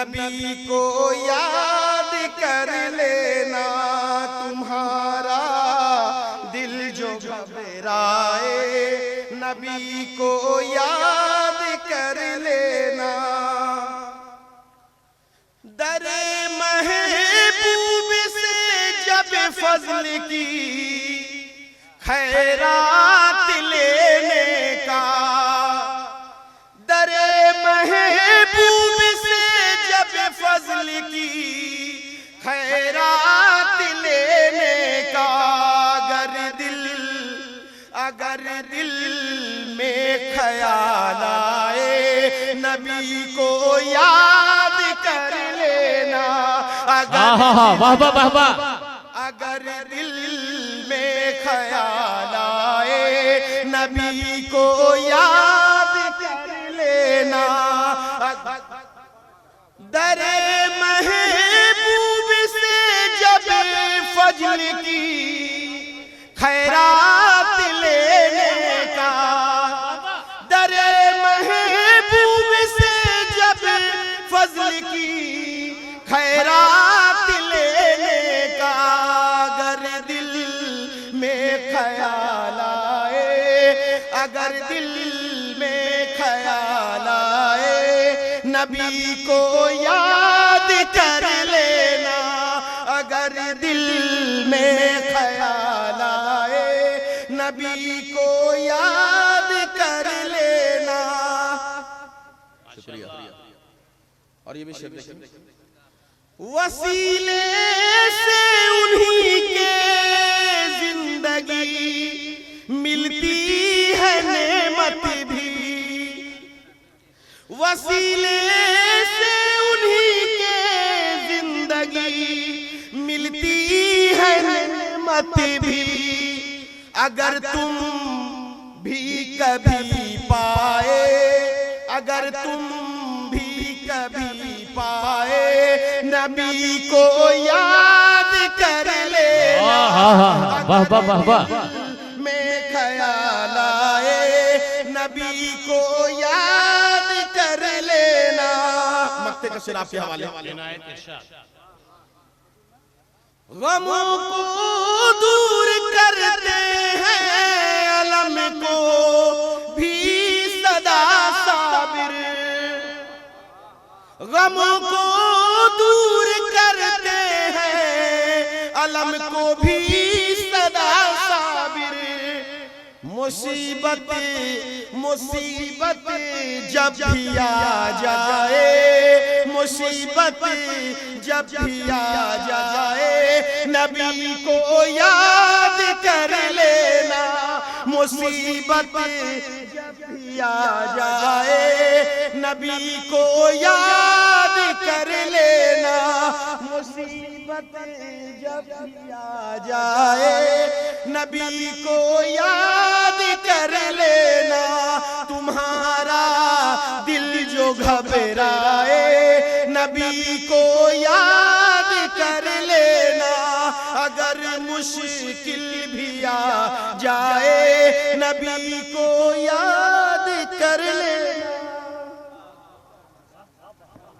نبی کو یاد کر لینا، تمہارا دل جو گھبرائے نبی کو یاد کر لینا۔ در محبوب سے جب فضل کی خیرات لینے کا، در محبوب سے جب فضل کی خیرات لینے کا، اگر دل میں خیال آئے نبی کو یاد کر لینا، اگر دل میں خیال آئے نبی کو یاد کر لینا۔ در محبوب سے جب فضل کی خیرات لینے کا، در محبوب سے جب فضل کی خیرات لینے کا، اگر دل میں خیال آئے، اگر دل میں خیال آئے نبی کو یاد کر لینا، اگر دل میں خیال آئے نبی کو یاد کر لینا۔ شکریہ۔ اور یہ بھی شکریہ، وسیلے سے انہی کے زندگی ملتی ہے نعمت بھی، وسیلے سے انہی کے زندگی ملتی ہے نعمت بھی، اگر تم بھی کبھی پائے، اگر تم بھی کبھی پائے نبی کو یاد کر لینا، میں خیال آئے نبی کو یاد کر لینا۔ مقطع کا شعر آپ کے حوالے، غموں کو دور کرتے ہیں علم کو بھی صدا صابر، غموں کو دور کرتے ہیں علم کو بھی صدا صابر، مصیبت جب بھی آ جائے، مصیبت جب بھی آ جائے نبی کو یاد کر لینا، مصیبت جب بھی آ جائے نبی کو یاد کر لینا، مصیبت جب بھی آ جائے نبی کو یاد کر لینا، تمہارا دل جو گھبرائے نبی کو یاد کر لینا، اگر مشکل بھی آ جائے نبی کو یاد کر لینا۔